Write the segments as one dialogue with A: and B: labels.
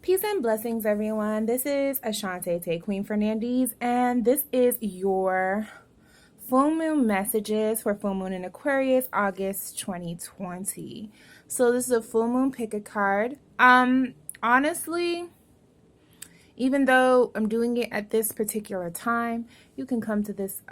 A: Peace and blessings, everyone. This is Ashanté Fernandes, and this is your full moon messages for full moon in Aquarius, August 2020. So this is a full moon pick a card. Honestly, even though I'm doing it at this particular time, you can come to this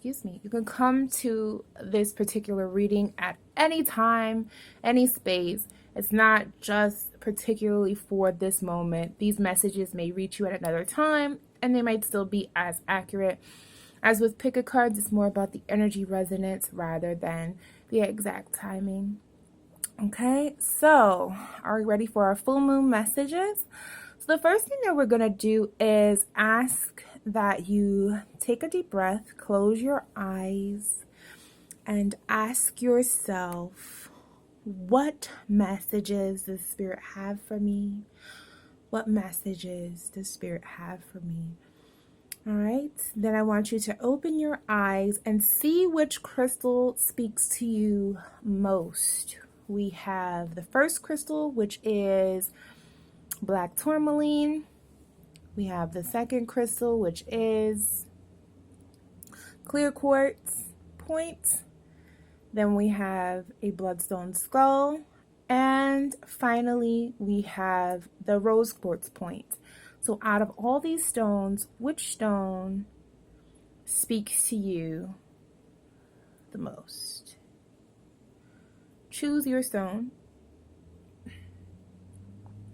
A: you can come to this particular reading at any time, any space. It's not just particularly for this moment. These messages may reach you at another time, and they might still be as accurate. As with pick a cards, it's more about the energy resonance rather than the exact timing. Okay, so are we ready for our full moon messages? So the first thing that we're going to do is ask that you take a deep breath, close your eyes, and ask yourself, what messages does Spirit have for me? What messages does Spirit have for me? All right, then I want you to open your eyes and see which crystal speaks to you most. We have the first crystal, which is black tourmaline. We have the second crystal, which is clear quartz point. Then we have a bloodstone skull. And finally, we have the rose quartz point. So out of all these stones, which stone speaks to you the most? Choose your stone.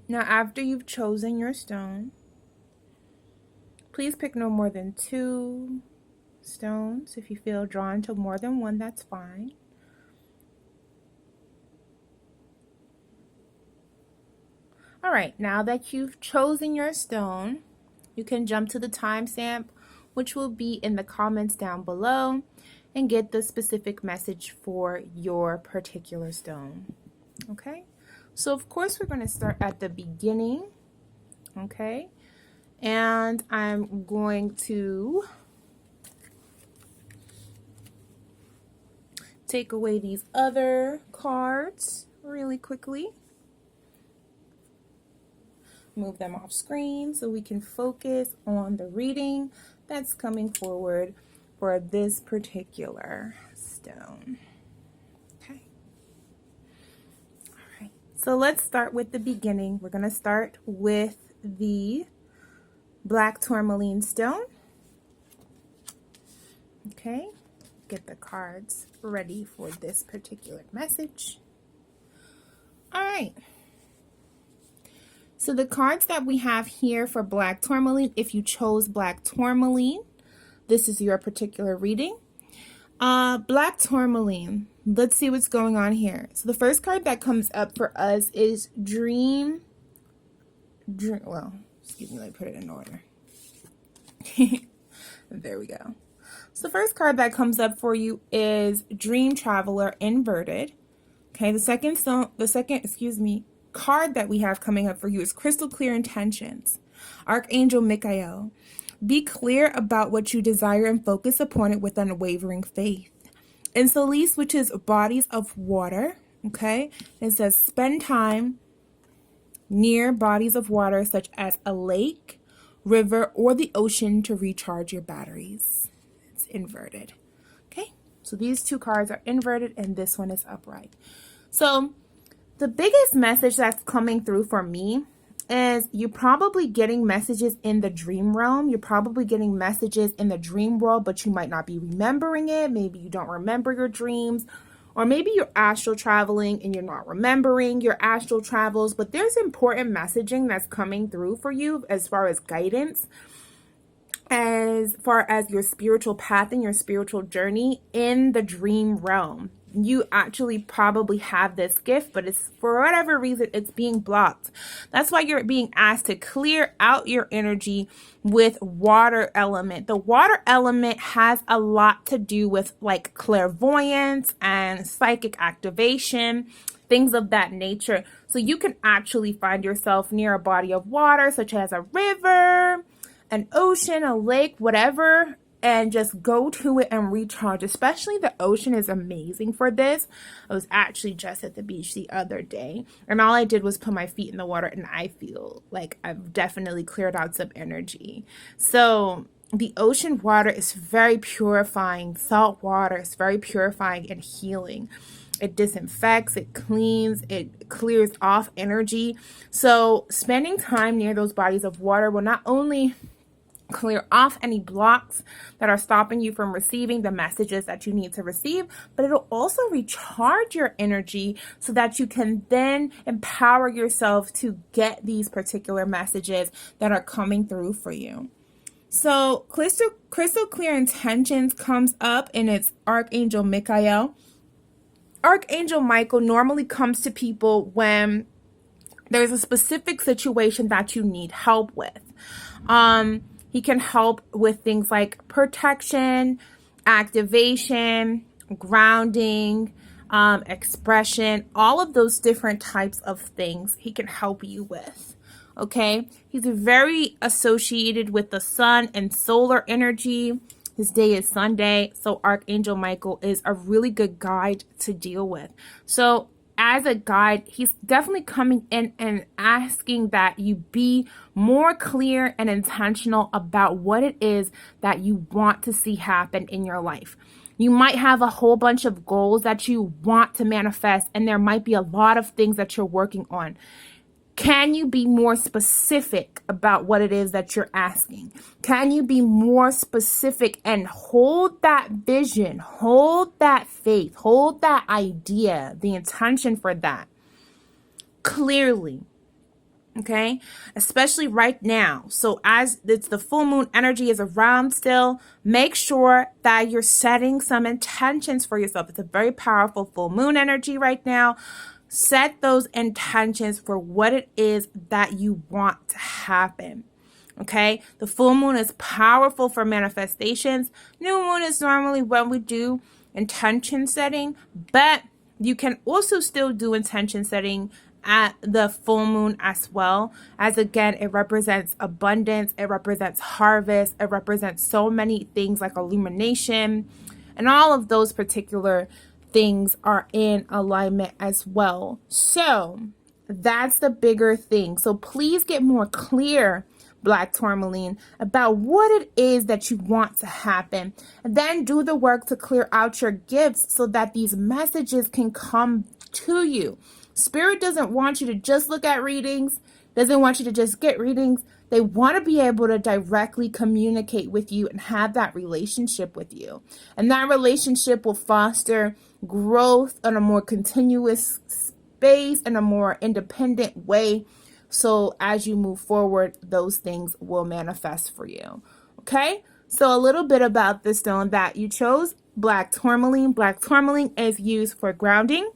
A: Now, after you've chosen your stone, please pick no more than 2 stones. If you feel drawn to more than one, that's fine. All right, now that you've chosen your stone, you can jump to the timestamp, which will be in the comments down below, and get the specific message for your particular stone. Okay, so of course we're going to start at the beginning. Okay, and I'm going to take away these other cards really quickly. Move them off screen so we can focus on the reading that's coming forward for this particular stone. Okay. All right. So let's start with the beginning. We're going to start with the black tourmaline stone. Okay. Get the cards ready for this particular message. All right. So the cards that we have here for black tourmaline, if you chose black tourmaline, this is your particular reading. Black tourmaline, let's see what's going on here. So the first card that comes up for us is dream. Well, excuse me, let me put it in order. There we go. So the first card that comes up for you is Dream Traveler inverted. Okay, the second card that we have coming up for you is Crystal Clear Intentions. Archangel Michael. Be clear about what you desire and focus upon it with unwavering faith. And Solis, which is bodies of water. Okay, it says spend time near bodies of water such as a lake, river, or the ocean to recharge your batteries. It's inverted. Okay, so these 2 cards are inverted and this one is upright. So the biggest message that's coming through for me is you're probably getting messages in the dream realm. You're probably getting messages in the dream world, but you might not be remembering it. Maybe you don't remember your dreams, or maybe you're astral traveling and you're not remembering your astral travels, but there's important messaging that's coming through for you as far as guidance, as far as your spiritual path and your spiritual journey in the dream realm. You actually probably have this gift, but it's for whatever reason, it's being blocked. That's why you're being asked to clear out your energy with water element. The water element has a lot to do with like clairvoyance and psychic activation, things of that nature. So you can actually find yourself near a body of water, such as a river, an ocean, a lake, whatever and just go to it and recharge. Especially the ocean is amazing for this. I was actually just at the beach the other day, and all I did was put my feet in the water, and I feel like I've definitely cleared out some energy. So the ocean water is very purifying. Salt water is very purifying and healing. It disinfects, it cleans, it clears off energy. So spending time near those bodies of water will not only clear off any blocks that are stopping you from receiving the messages that you need to receive, but it'll also recharge your energy so that you can then empower yourself to get these particular messages that are coming through for you. So crystal clear intentions comes up in its Archangel Michael. Archangel Michael normally comes to people when there's a specific situation that you need help with. He can help with things like protection, activation, grounding, expression, all of those different types of things he can help you with. Okay, he's very associated with the sun and solar energy. His day is Sunday, so Archangel Michael is a really good guide to deal with. So as a guide, he's definitely coming in and asking that you be more clear and intentional about what it is that you want to see happen in your life. You might have a whole bunch of goals that you want to manifest, and there might be a lot of things that you're working on. Can you be more specific about what it is that you're asking? Can you be more specific and hold that vision, hold that faith, hold that idea, the intention for that clearly? Okay, especially right now. So as it's the full moon energy is around still, make sure that you're setting some intentions for yourself. It's a very powerful full moon energy right now. Set those intentions for what it is that you want to happen. Okay, the full moon is powerful for manifestations. New moon is normally when we do intention setting, but you can also still do intention setting at the full moon as well, as again, it represents abundance, it represents harvest, it represents so many things like illumination, and all of those particular things are in alignment as well. So that's the bigger thing. So please get more clear, Black Tourmaline, about what it is that you want to happen. And then do the work to clear out your gifts so that these messages can come to you. Spirit doesn't want you to just look at readings, doesn't want you to just get readings. They want to be able to directly communicate with you and have that relationship with you. And that relationship will foster growth on a more continuous space and a more independent way. So as you move forward, those things will manifest for you. Okay? So a little bit about the stone that you chose, Black Tourmaline. Black Tourmaline is used for grounding.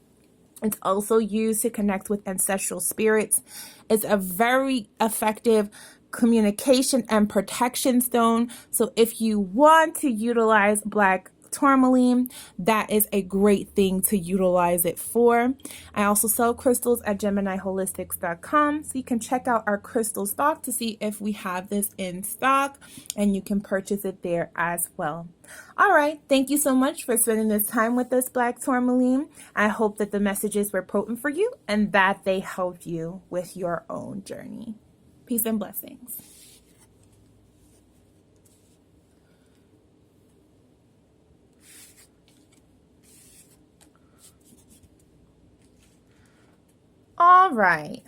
A: It's also used to connect with ancestral spirits. It's a very effective communication and protection stone. So if you want to utilize Black Tourmaline, that is a great thing to utilize it for. I also sell crystals at gemineyeholistic.com, so you can check out our crystal stock to see if we have this in stock, and you can purchase it there as well. All right, thank you so much for spending this time with us, Black Tourmaline. I hope that the messages were potent for you and that they helped you with your own journey. Peace and blessings. All right,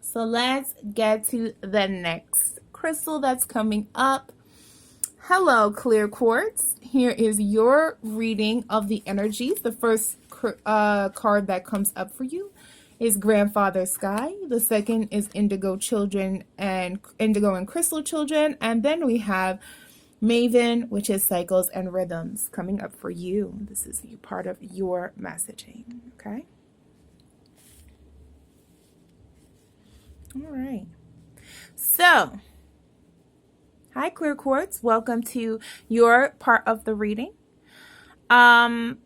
A: so let's get to the next crystal that's coming up. Hello, Clear Quartz. Here is your reading of the energies. The first card that comes up for you is Grandfather Sky. The second is Indigo Children and Indigo and Crystal Children. And then we have Maven, which is Cycles and Rhythms, coming up for you. This is part of your messaging, okay? All right. So, hi, Clear Quartz. Welcome to your part of the reading. The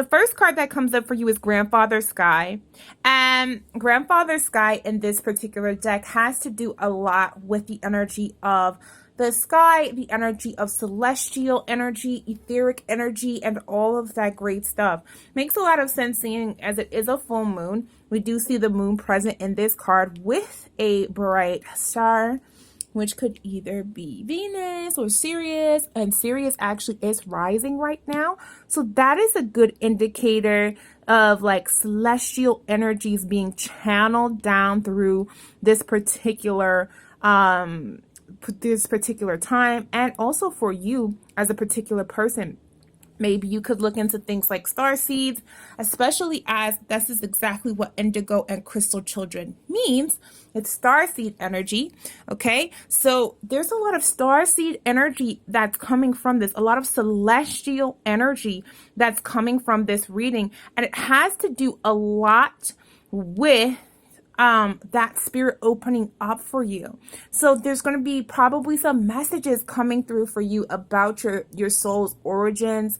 A: first card that comes up for you is Grandfather Sky. And Grandfather Sky in this particular deck has to do a lot with the energy of the sky, the energy of celestial energy, etheric energy, and all of that great stuff. Makes a lot of sense seeing as it is a full moon. We do see the moon present in this card with a bright star, which could either be Venus or Sirius, and Sirius actually is rising right now. So that is a good indicator of like celestial energies being channeled down through this particular time, and also for you as a particular person. Maybe you could look into things like star seeds, especially as this is exactly what indigo and crystal children means. It's star seed energy. Okay, so there's a lot of star seed energy that's coming from this, a lot of celestial energy that's coming from this reading, and it has to do a lot with that spirit opening up for you. So there's going to be probably some messages coming through for you about your soul's origins,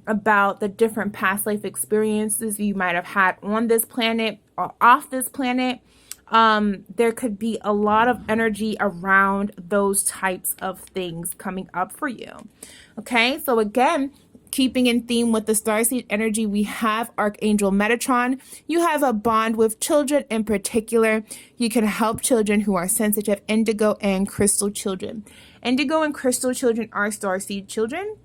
A: about the different past life experiences you might have had on this planet or off this planet. There could be a lot of energy around those types of things coming up for you. Okay, so again, keeping in theme with the starseed energy, we have Archangel Metatron. You have a bond with children in particular. You can help children who are sensitive, indigo and crystal children. Indigo and crystal children are starseed children.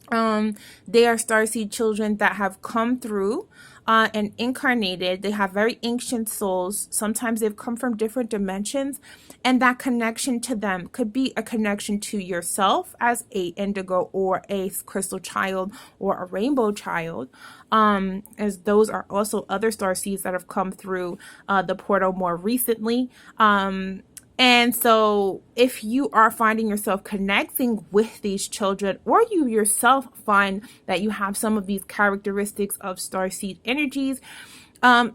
A: They are starseed children that have come through and incarnated. They have very ancient souls. Sometimes they've come from different dimensions, and that connection to them could be a connection to yourself as a indigo or a crystal child or a rainbow child, as those are also other starseeds that have come through the portal more recently. And so if you are finding yourself connecting with these children, or you yourself find that you have some of these characteristics of starseed energies,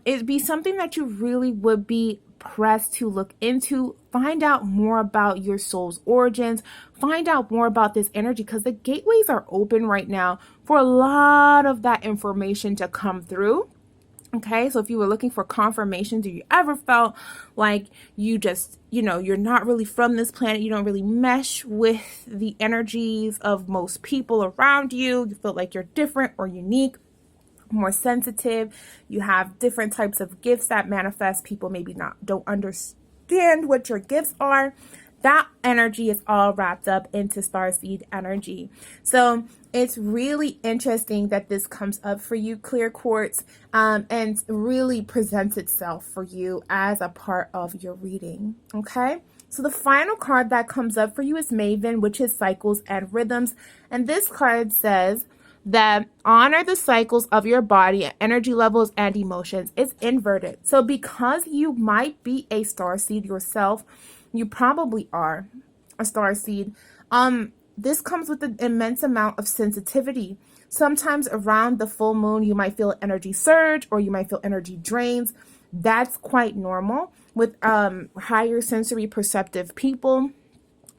A: it'd be something that you really would be pressed to look into, find out more about your soul's origins, find out more about this energy, because the gateways are open right now for a lot of that information to come through. Okay, so if you were looking for confirmation, do you ever felt like you just, you're not really from this planet, you don't really mesh with the energies of most people around you, you feel like you're different or unique, more sensitive, you have different types of gifts that manifest, people maybe don't understand what your gifts are, that energy is all wrapped up into starseed energy. So it's really interesting that this comes up for you, clear quartz, and really presents itself for you as a part of your reading. Okay, so the final card that comes up for you is Maven, which is cycles and rhythms. And this card says that honor the cycles of your body, energy levels, and emotions. It's inverted. So because you might be a starseed yourself, you probably are a starseed. This comes with an immense amount of sensitivity. Sometimes around the full moon, you might feel energy surge or you might feel energy drains. That's quite normal with higher sensory perceptive people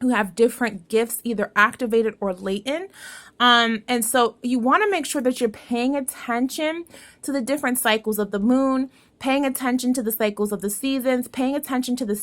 A: who have different gifts, either activated or latent. And so you want to make sure that you're paying attention to the different cycles of the moon, paying attention to the cycles of the seasons, paying attention to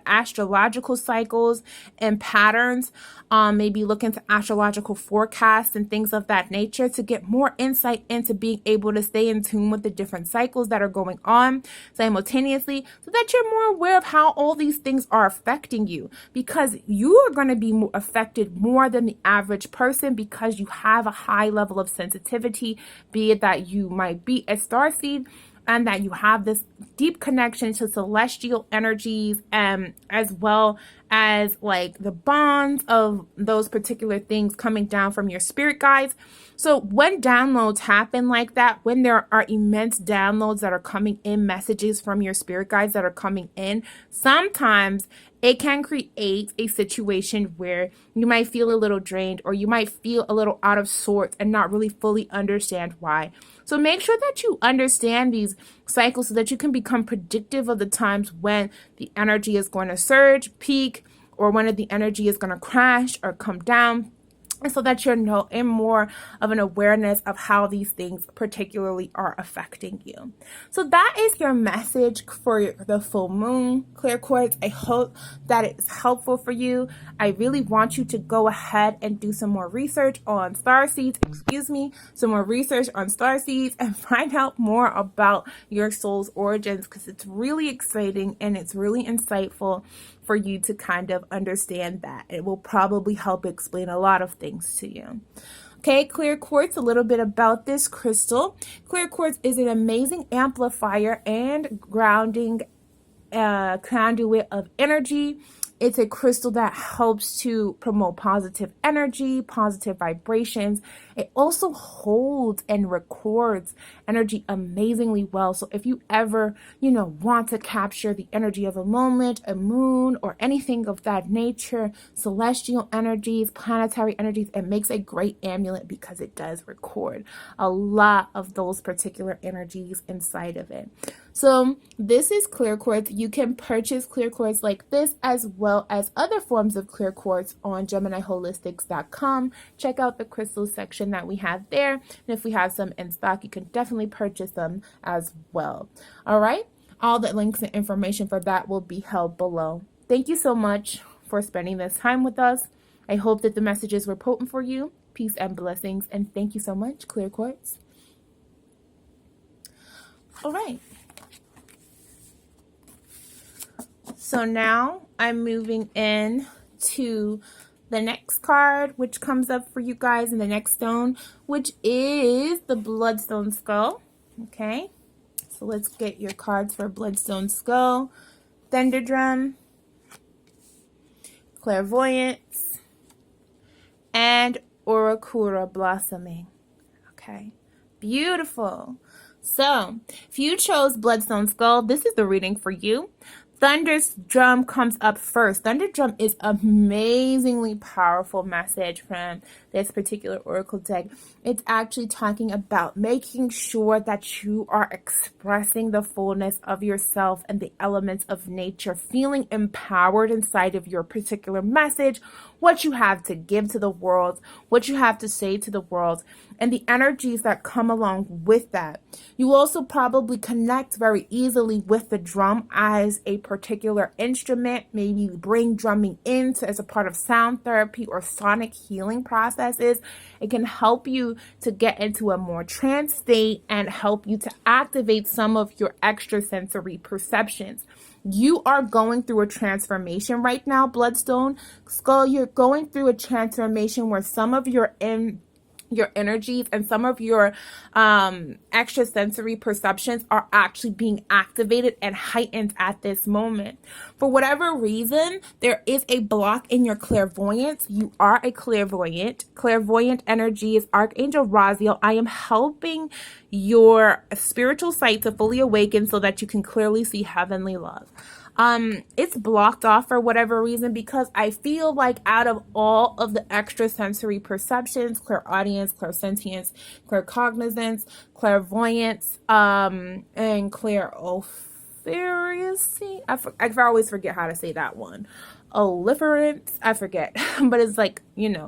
A: astrological cycles and patterns, maybe look into astrological forecasts and things of that nature to get more insight into being able to stay in tune with the different cycles that are going on simultaneously, so that you're more aware of how all these things are affecting you, because you are going to be affected more than the average person because you have a high level of sensitivity, be it that you might be a starseed and that you have this deep connection to celestial energies, as well as like the bonds of those particular things coming down from your spirit guides. So when downloads happen like that, when there are immense downloads that are coming in, messages from your spirit guides that are coming in, sometimes it can create a situation where you might feel a little drained, or you might feel a little out of sorts and not really fully understand why. So make sure that you understand these cycles so that you can become predictive of the times when the energy is going to surge, peak, or when the energy is going to crash or come down. and so that you're in more of an awareness of how these things particularly are affecting you. So that is your message for the full moon, clear quartz. I hope that it's helpful for you. I really want you to go ahead and do some more research on starseeds, some more research on starseeds, and find out more about your soul's origins, because it's really exciting and it's really insightful for you to kind of understand that. It will probably help explain a lot of things to you. Okay, clear quartz, a little bit about this crystal. Clear quartz is an amazing amplifier and grounding conduit of energy. It's a crystal that helps to promote positive energy, positive vibrations. It also holds and records energy amazingly well. So if you ever, want to capture the energy of a moment, a moon, or anything of that nature, celestial energies, planetary energies, it makes a great amulet because it does record a lot of those particular energies inside of it. So this is clear quartz. You can purchase clear quartz like this as well as other forms of clear quartz on gemineyeholistic.com. Check out the crystal section that we have there. And if we have some in stock, you can definitely purchase them as well. All right. All the links and information for that will be held below. Thank you so much for spending this time with us. I hope that the messages were potent for you. Peace and blessings. And thank you so much, clear quartz. All right. So now I'm moving in to the next card, which comes up for you guys in the next stone, which is the Bloodstone Skull. Okay, so let's get your cards for Bloodstone Skull, Thunder Drum, Clairvoyance, and Orokura Blossoming. Okay, beautiful. So if you chose Bloodstone Skull, this is the reading for you. Thunder's Drum comes up first. Thunder Drum is an amazingly powerful message from this particular oracle deck. It's actually talking about making sure that you are expressing the fullness of yourself and the elements of nature, feeling empowered inside of your particular message, what you have to give to the world, what you have to say to the world, and the energies that come along with that. You also probably connect very easily with the drum as a particular instrument, maybe bring drumming in as a part of sound therapy or sonic healing processes. It can help you to get into a more trance state and help you to activate some of your extrasensory perceptions. You are going through a transformation right now, Bloodstone Skull. You're going through a transformation where some of your energies and some of your extrasensory perceptions are actually being activated and heightened at this moment. For whatever reason, there is a block in your clairvoyance. You are a clairvoyant. Clairvoyant energy is Archangel Raziel. I am helping your spiritual sight to fully awaken so that you can clearly see heavenly love. It's blocked off for whatever reason, because I feel like out of all of the extrasensory perceptions, clairaudience, clairsentience, claircognizance, clairvoyance, and clairolfarency, I always forget how to say that one. Oliferance, I forget, but it's like,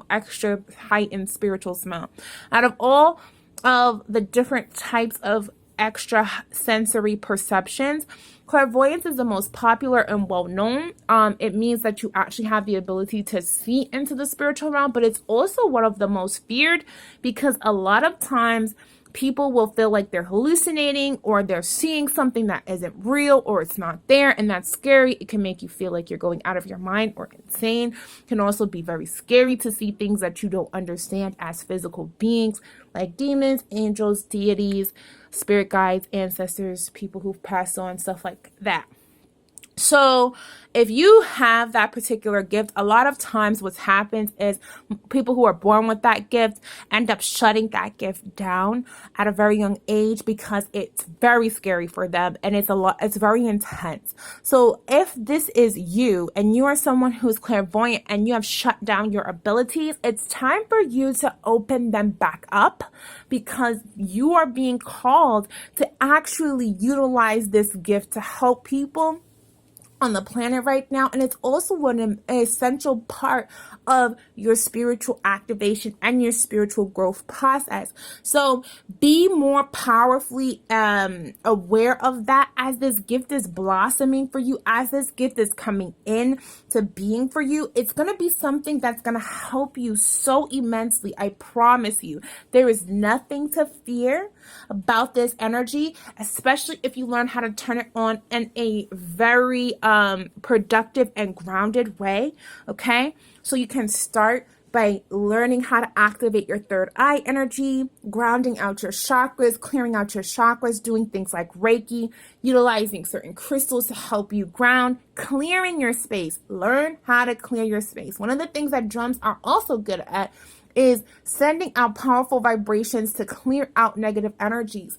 A: extra heightened spiritual smell. Out of all of the different types of extra sensory perceptions, clairvoyance is the most popular and well-known. It means that you actually have the ability to see into the spiritual realm, but it's also one of the most feared, because a lot of times people will feel like they're hallucinating or they're seeing something that isn't real or it's not there, and that's scary. It can make you feel like you're going out of your mind or insane. It can also be very scary to see things that you don't understand as physical beings, like demons, angels, deities, spirit guides, ancestors, people who've passed on, stuff like that. So if you have that particular gift, a lot of times what happens is people who are born with that gift end up shutting that gift down at a very young age, because it's very scary for them and it's very intense. So if this is you and you are someone who's clairvoyant and you have shut down your abilities, it's time for you to open them back up, because you are being called to actually utilize this gift to help people on the planet right now, and it's also an essential part of your spiritual activation and your spiritual growth process. So be more powerfully aware of that as this gift is blossoming for you, as this gift is coming in to being for you. It's going to be something that's going to help you so immensely. I promise you, there is nothing to fear about this energy, especially if you learn how to turn it on in a very productive and grounded way. Okay, so you can start by learning how to activate your third eye energy, grounding out your chakras, clearing out your chakras, doing things like Reiki, utilizing certain crystals to help you ground, clearing your space. Learn how to clear your space. One of the things that drums are also good at is sending out powerful vibrations to clear out negative energies.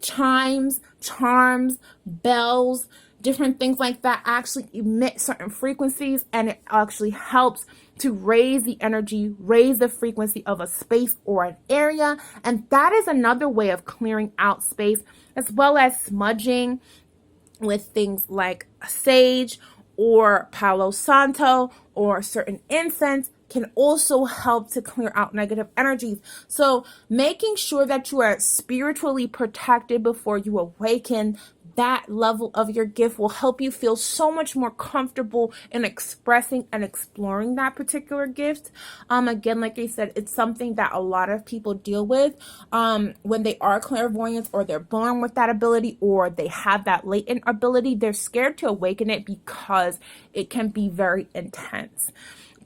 A: Chimes, charms, bells, different things like that actually emit certain frequencies, and it actually helps to raise the energy, raise the frequency of a space or an area. And that is another way of clearing out space, as well as smudging with things like sage or Palo Santo or certain incense can also help to clear out negative energies. So making sure that you are spiritually protected before you awaken that level of your gift will help you feel so much more comfortable in expressing and exploring that particular gift. Again, like I said, it's something that a lot of people deal with when they are clairvoyants, or they're born with that ability, or they have that latent ability. They're scared to awaken it because it can be very intense.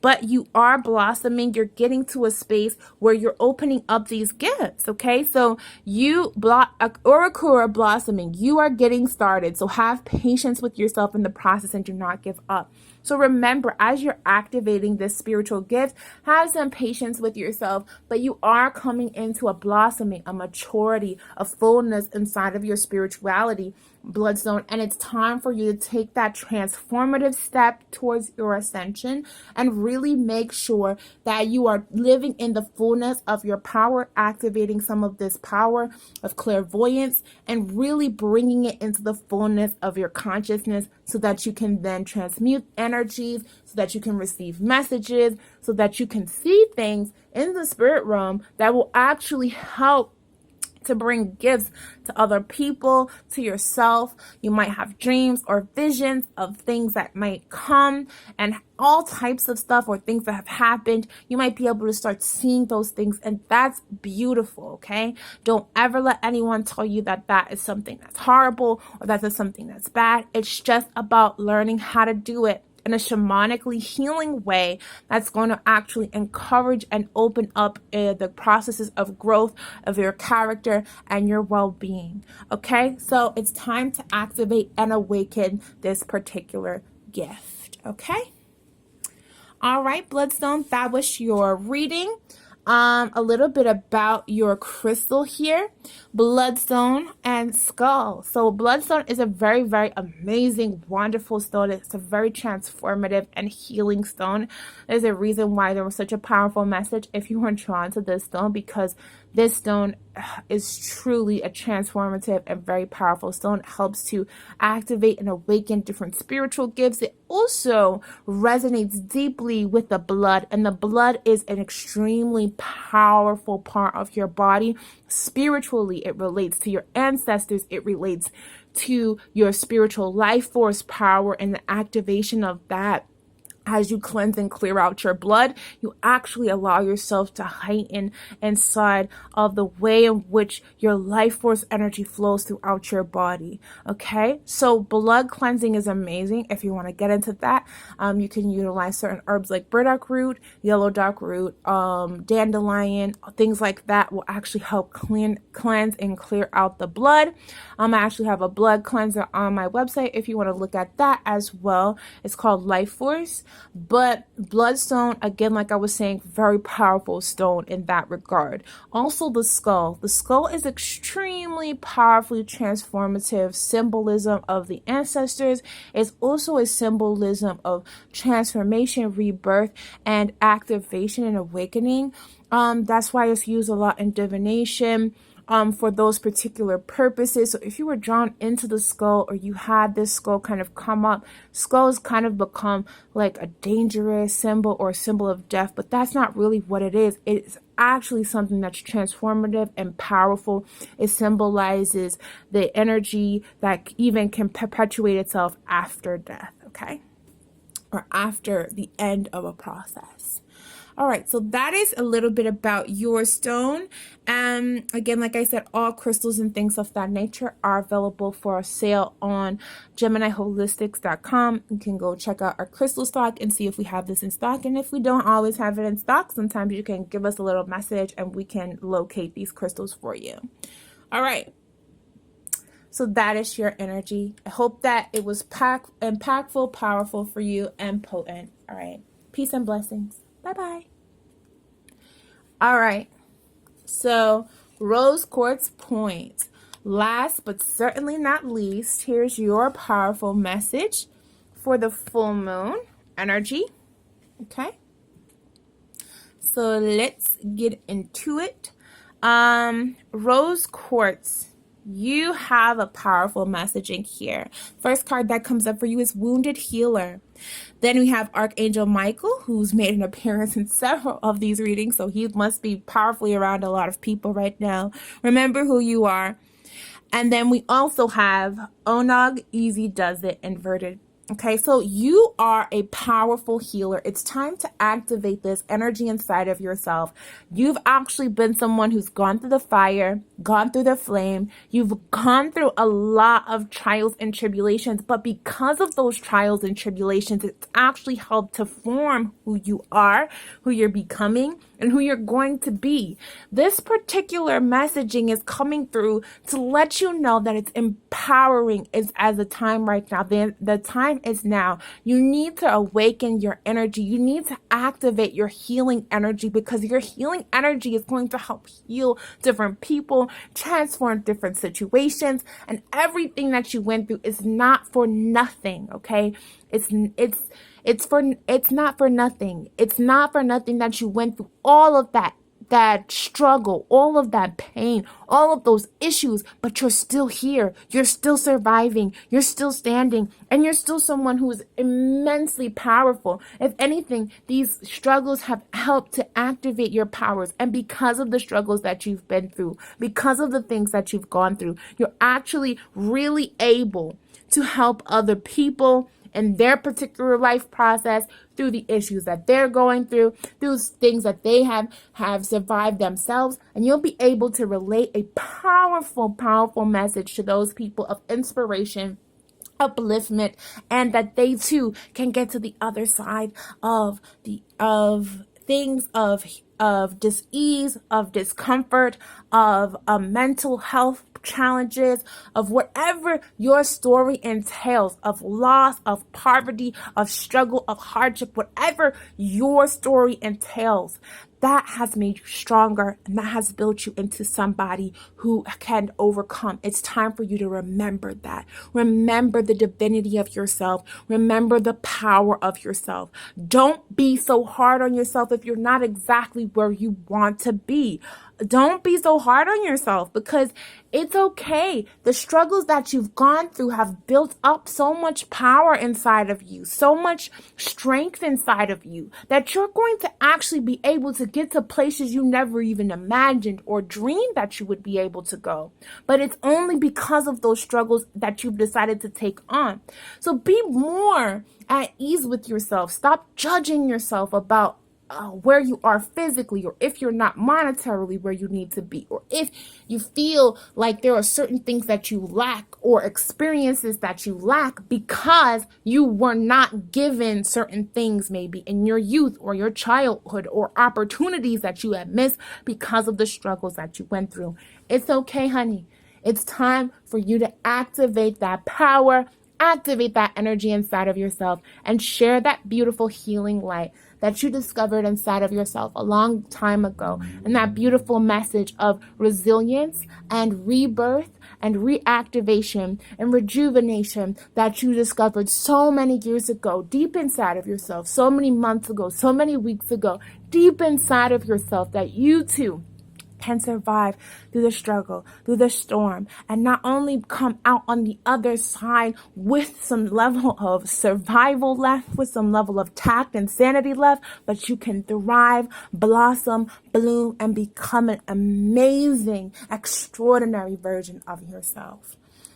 A: But you are blossoming. You're getting to a space where you're opening up these gifts, okay? So Orikura blossoming, you are getting started. So have patience with yourself in the process and do not give up. So remember, as you're activating this spiritual gift, have some patience with yourself, but you are coming into a blossoming, a maturity, a fullness inside of your spirituality, Bloodstone, and it's time for you to take that transformative step towards your ascension and really make sure that you are living in the fullness of your power, activating some of this power of clairvoyance and really bringing it into the fullness of your consciousness, so that you can then transmute energies, so that you can receive messages, so that you can see things in the spirit realm that will actually help to bring gifts to other people, to yourself. You might have dreams or visions of things that might come and all types of stuff, or things that have happened. You might be able to start seeing those things, and that's beautiful, okay? Don't ever let anyone tell you that that is something that's horrible or that is something that's bad. It's just about learning how to do it in a shamanically healing way that's going to actually encourage and open up the processes of growth of your character and your well-being. Okay, so it's time to activate and awaken this particular gift. Okay, all right, Bloodstone, that was your reading. A little bit about your crystal here, Bloodstone and Skull. So Bloodstone is a very, very amazing, wonderful stone. It's a very transformative and healing stone. There's a reason why there was such a powerful message if you were drawn to this stone, because this stone is truly a transformative and very powerful stone. It helps to activate and awaken different spiritual gifts. It also resonates deeply with the blood, and the blood is an extremely powerful part of your body. Spiritually, it relates to your ancestors. It relates to your spiritual life force power and the activation of that. As you cleanse and clear out your blood, you actually allow yourself to heighten inside of the way in which your life force energy flows throughout your body. Okay, so blood cleansing is amazing. If you want to get into that, you can utilize certain herbs like burdock root, yellow dock root, dandelion, things like that will actually help cleanse and clear out the blood. I actually have a blood cleanser on my website if you want to look at that as well. It's called Life Force. But Bloodstone, again, like I was saying, very powerful stone in that regard. Also the skull. The skull is extremely powerfully transformative symbolism of the ancestors. It's also a symbolism of transformation, rebirth, and activation and awakening. That's why it's used a lot in divination, for those particular purposes. So if you were drawn into the skull, or you had this skull kind of come up, skulls kind of become like a dangerous symbol or a symbol of death, but that's not really what it is. It's actually something that's transformative and powerful. It symbolizes the energy that even can perpetuate itself after death, okay? Or after the end of a process. All right, so that is a little bit about your stone. Again, like I said, all crystals and things of that nature are available for a sale on gemineyeholistic.com. You can go check out our crystal stock and see if we have this in stock. And if we don't always have it in stock, sometimes you can give us a little message and we can locate these crystals for you. All right. So that is your energy. I hope that it was impactful, powerful for you, and potent. All right. Peace and blessings. Bye-bye. All right. So rose quartz point. Last but certainly not least, here's your powerful message for the full moon energy. Okay. So let's get into it. Rose quartz. You have a powerful messaging here. First card that comes up for you is Wounded Healer. Then we have Archangel Michael, who's made an appearance in several of these readings, so he must be powerfully around a lot of people right now. Remember who you are. And then we also have Onog, Easy Does It, inverted. Okay, so you are a powerful healer. It's time to activate this energy inside of yourself. You've actually been someone who's gone through the fire, gone through the flame. You've gone through a lot of trials and tribulations, but because of those trials and tribulations, it's actually helped to form who you are, who you're becoming, and who you're going to be. This particular messaging is coming through to let you know that it's empowering as a time right now. The time is now. You need to awaken your energy. You need to activate your healing energy, because your healing energy is going to help heal different people, transform different situations, and everything that you went through is not for nothing, okay? It's not for nothing. It's not for nothing that you went through all of that struggle, all of that pain, all of those issues, but you're still here. You're still surviving. You're still standing, and you're still someone who is immensely powerful. If anything, these struggles have helped to activate your powers. And because of the struggles that you've been through, because of the things that you've gone through, you're actually really able to help other people in their particular life process, through the issues that they're going through things that they have survived themselves. And you'll be able to relate a powerful, powerful message to those people of inspiration, upliftment, and that they too can get to the other side of things of dis-ease, of discomfort, of mental health challenges, of whatever your story entails, of loss, of poverty, of struggle, of hardship, whatever your story entails. That has made you stronger, and that has built you into somebody who can overcome. It's time for you to remember that. Remember the divinity of yourself. Remember the power of yourself. Don't be so hard on yourself if you're not exactly where you want to be. Don't be so hard on yourself, because it's okay. The struggles that you've gone through have built up so much power inside of you, so much strength inside of you, that you're going to actually be able to get to places you never even imagined or dreamed that you would be able to go. But it's only because of those struggles that you've decided to take on. So be more at ease with yourself. Stop judging yourself about where you are physically, or if you're not monetarily where you need to be, or if you feel like there are certain things that you lack or experiences that you lack because you were not given certain things maybe in your youth or your childhood, or opportunities that you have missed because of the struggles that you went through. It's okay, honey. It's time for you to activate that power, activate that energy inside of yourself, and share that beautiful healing light that you discovered inside of yourself a long time ago. And that beautiful message of resilience and rebirth and reactivation and rejuvenation that you discovered so many years ago, deep inside of yourself, so many months ago, so many weeks ago, deep inside of yourself, that you too can survive through the struggle, through the storm, and not only come out on the other side with some level of survival left, with some level of tact and sanity left, but you can thrive, blossom, bloom, and become an amazing, extraordinary version of yourself.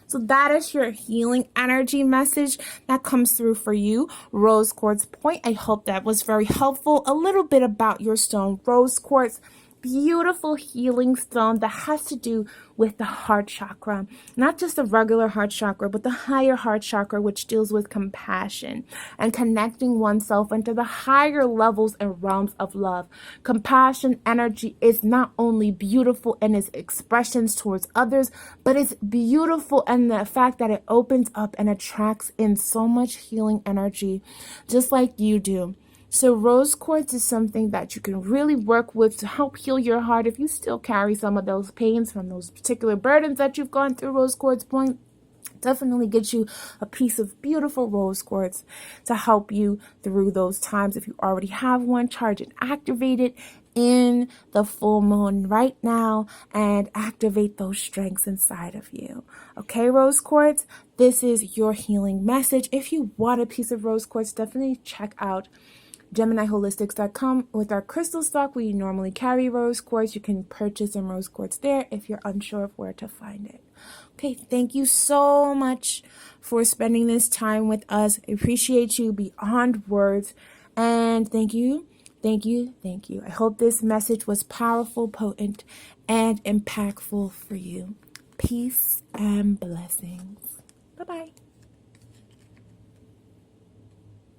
A: So that is your healing energy message that comes through for you, Rose Quartz Point. I hope that was very helpful. A little bit about your stone, Rose Quartz. Beautiful healing stone that has to do with the heart chakra, not just the regular heart chakra, but the higher heart chakra, which deals with compassion and connecting oneself into the higher levels and realms of love. Compassion energy is not only beautiful in its expressions towards others, but it's beautiful in the fact that it opens up and attracts in so much healing energy, just like you do. So rose quartz is something that you can really work with to help heal your heart. If you still carry some of those pains from those particular burdens that you've gone through, Rose Quartz Point definitely get you a piece of beautiful rose quartz to help you through those times. If you already have one, charge and activate it in the full moon right now and activate those strengths inside of you. Okay, rose quartz, this is your healing message. If you want a piece of rose quartz, definitely check out gemineyeholistic.com. With our crystal stock, we normally carry rose quartz. You can purchase some rose quartz there if you're unsure of where to find it. Okay, thank you so much for spending this time with us. I appreciate you beyond words. And thank you. I hope this message was powerful, potent, and impactful for you. Peace and blessings. Bye-bye.